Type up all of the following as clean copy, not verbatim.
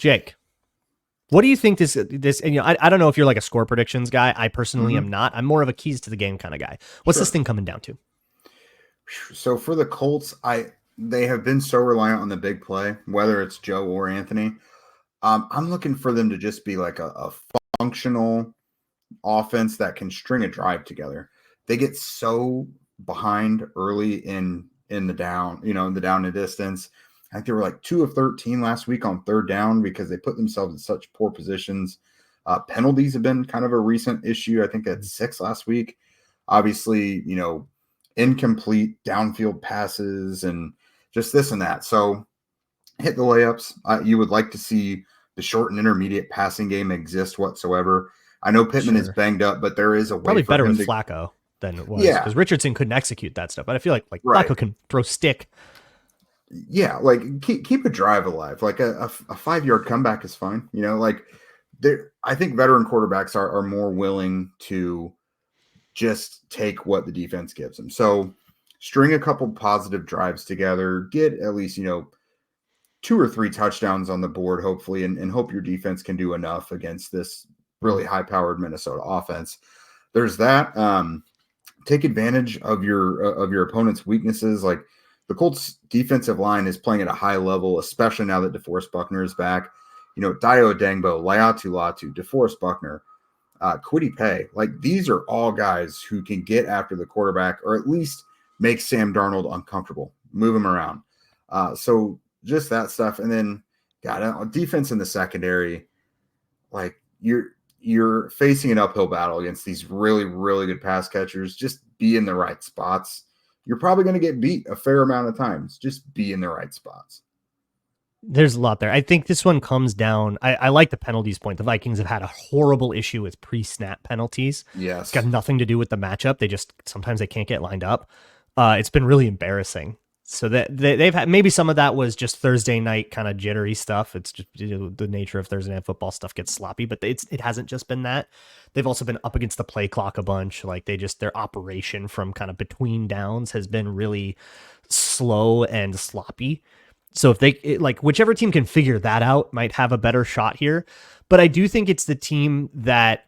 Jake, what do you think this, and I don't know if you're like a score predictions guy. I personally am not. I'm more of a keys to the game kind of guy. What's this thing coming down to? So for the Colts, they have been so reliant on the big play, whether it's Joe or Anthony. I'm looking for them to just be like a functional offense that can string a drive together. They get so behind early in the down, in the down and distance. I think they were like 2 of 13 last week on third down because they put themselves in such poor positions. Penalties have been kind of a recent issue. I think that's 6 last week. Obviously, incomplete downfield passes and just this and that. So hit the layups. You would like to see the short and intermediate passing game exist whatsoever. I know Pittman is banged up, but there is a way probably for better him with Flacco than it was. Yeah. Because Richardson couldn't execute that stuff. But I feel like Flacco can throw stick. Yeah, like keep a drive alive. Like a 5-yard comeback is fine. I think veteran quarterbacks are more willing to just take what the defense gives them. So string a couple positive drives together, get at least, 2 or 3 touchdowns on the board, hopefully, and hope your defense can do enough against this really high-powered Minnesota offense. There's that. Take advantage of your opponent's weaknesses. Like the Colts defensive line is playing at a high level, especially now that DeForest Buckner is back. Dio Dangbo, Laiatu Latu, DeForest Buckner, Kwity Paye. Like these are all guys who can get after the quarterback or at least make Sam Darnold uncomfortable, move him around. So just that stuff. And then defense in the secondary, like you're facing an uphill battle against these really, really good pass catchers. Just be in the right spots. You're probably going to get beat a fair amount of times. Just be in the right spots. There's a lot there. I think this one comes down. I like the penalties point. The Vikings have had a horrible issue with pre-snap penalties. Yes. It's got nothing to do with the matchup. Sometimes they can't get lined up. It's been really embarrassing. So that they've had, maybe some of that was just Thursday night kind of jittery stuff. It's just the nature of Thursday night football stuff gets sloppy, but it hasn't just been that. They've also been up against the play clock a bunch. Like their operation from kind of between downs has been really slow and sloppy. So if whichever team can figure that out might have a better shot here. But I do think it's the team that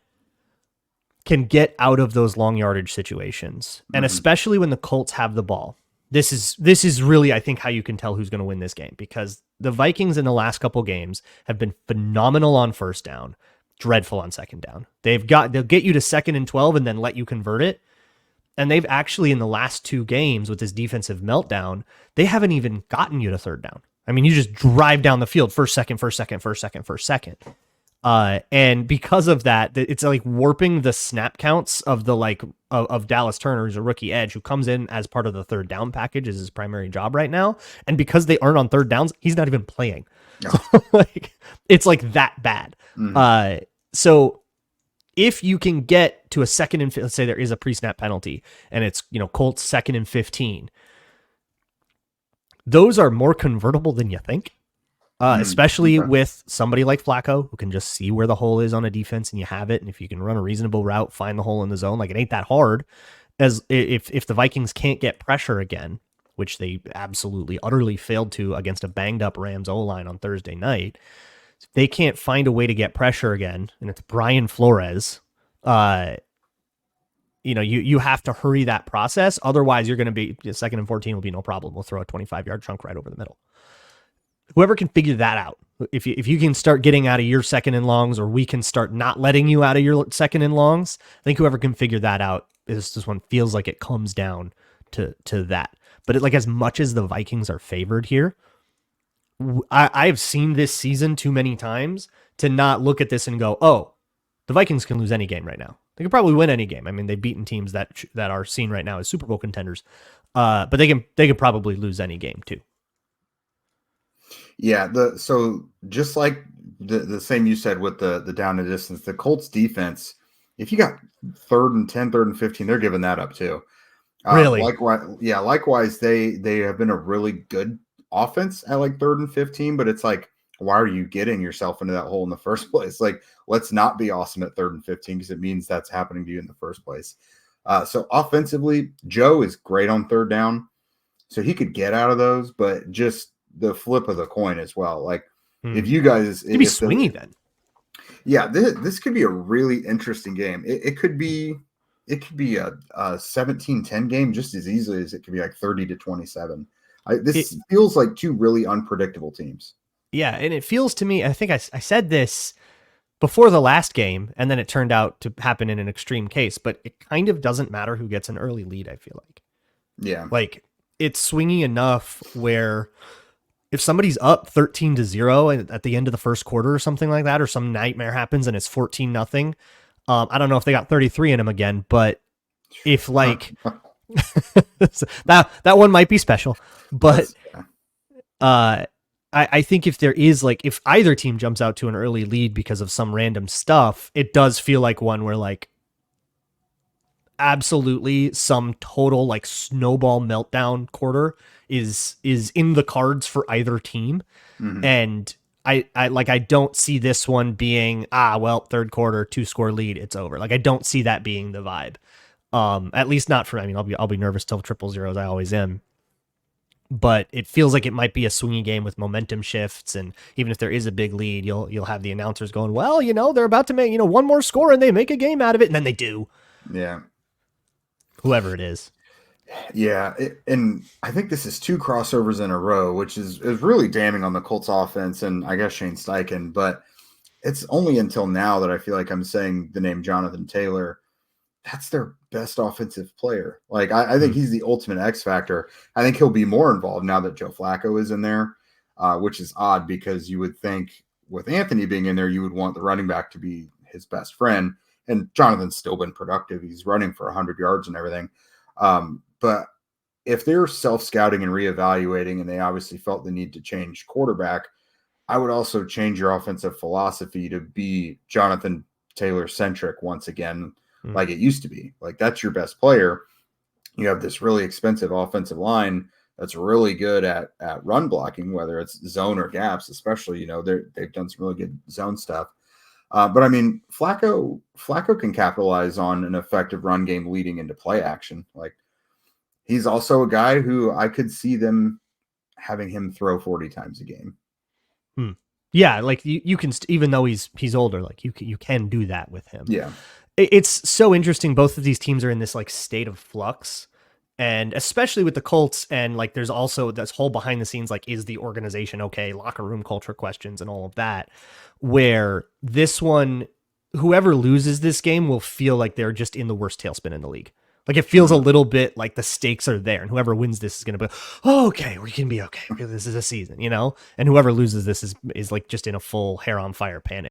can get out of those long yardage situations. And especially when the Colts have the ball. This is really, I think, how you can tell who's going to win this game, because the Vikings in the last couple games have been phenomenal on first down, dreadful on second down. They'll get you to 2nd and 12 and then let you convert it. And they've actually, in the last 2 games with this defensive meltdown, they haven't even gotten you to 3rd down. I mean, you just drive down the field first, second. And because of that, it's like warping the snap counts of of Dallas Turner, who's a rookie edge who comes in as part of the 3rd down package as his primary job right now. And because they aren't on 3rd downs, he's not even playing. No. So, it's like that bad. So if you can get to a 2nd and, let's say there is a pre-snap penalty and it's, Colts 2nd and 15, those are more convertible than you think. Especially with somebody like Flacco who can just see where the hole is on a defense and you have it. And if you can run a reasonable route, find the hole in the zone, like it ain't that hard. As if the Vikings can't get pressure again, which they absolutely, utterly failed to against a banged up Rams O-line on Thursday night, if they can't find a way to get pressure again, and it's Brian Flores, you have to hurry that process. Otherwise, you're going to be 2nd and 14 will be no problem. We'll throw a 25-yard chunk right over the middle. Whoever can figure that out, if you can start getting out of your 2nd and longs, or we can start not letting you out of your 2nd and longs, I think whoever can figure that out, this one feels like it comes down to that. But as much as the Vikings are favored here, I've seen this season too many times to not look at this and go, oh, the Vikings can lose any game right now. They can probably win any game. I mean, they've beaten teams that are seen right now as Super Bowl contenders, but they can probably lose any game too. Yeah, so just like the same you said with the down and distance, the Colts defense, if you got 3rd and 10, 3rd and 15, they're giving that up too. Really? Likewise, they have been a really good offense at 3rd and 15, but it's like, why are you getting yourself into that hole in the first place? Like, let's not be awesome at 3rd and 15 because it means that's happening to you in the first place. So offensively, Joe is great on 3rd down, so he could get out of those, but just the flip of the coin as well. If you guys, It'd be if swingy the then. yeah, this could be a really interesting game. It could be a 17-10 game just as easily as it could be like 30-27. This feels like two really unpredictable teams. Yeah, and it feels to me, I think I said this before the last game, and then it turned out to happen in an extreme case, but it kind of doesn't matter who gets an early lead, I feel like. Yeah. Like, it's swingy enough where if somebody's up 13-0 at the end of the first quarter or something like that, or some nightmare happens and it's 14-0, I don't know if they got 33 in them again, but if like that one might be special, but I think if there is like, if either team jumps out to an early lead because of some random stuff, it does feel like one where like absolutely some total like snowball meltdown quarter is in the cards for either team. Mm-hmm. And I don't see this one being, well, third quarter, 2-score lead, it's over. Like, I don't see that being the vibe. At least not for, I mean, I'll be nervous till 0-0s. I always am. But it feels like it might be a swingy game with momentum shifts, and even if there is a big lead, you'll have the announcers going, well, they're about to make, one more score and they make a game out of it, and then they do. Yeah. Whoever it is. Yeah, and I think this is 2 crossovers in a row, which is really damning on the Colts offense and I guess Shane Steichen, but it's only until now that I feel like I'm saying the name Jonathan Taylor. That's their best offensive player. Like, I think he's the ultimate X factor. I think he'll be more involved now that Joe Flacco is in there, which is odd because you would think with Anthony being in there, you would want the running back to be his best friend. And Jonathan's still been productive. He's running for 100 yards and everything. But if they're self-scouting and reevaluating, and they obviously felt the need to change quarterback, I would also change your offensive philosophy to be Jonathan Taylor-centric once again, like it used to be. Like, that's your best player. You have this really expensive offensive line that's really good at run blocking, whether it's zone or gaps, especially, they've done some really good zone stuff. But I mean, Flacco can capitalize on an effective run game leading into play action. Like, he's also a guy who I could see them having him throw 40 times a game. Yeah, like you can, even though he's older, like you can do that with him. Yeah. It's so interesting. Both of these teams are in this like state of flux, and especially with the Colts, and like there's also this whole behind the scenes, like, is the organization okay, locker room culture questions and all of that, where this one, whoever loses this game will feel like they're just in the worst tailspin in the league. Like, it feels a little bit like the stakes are there, and whoever wins this is going to be, okay, we can be okay. This is a season, and whoever loses this is like just in a full hair on fire panic.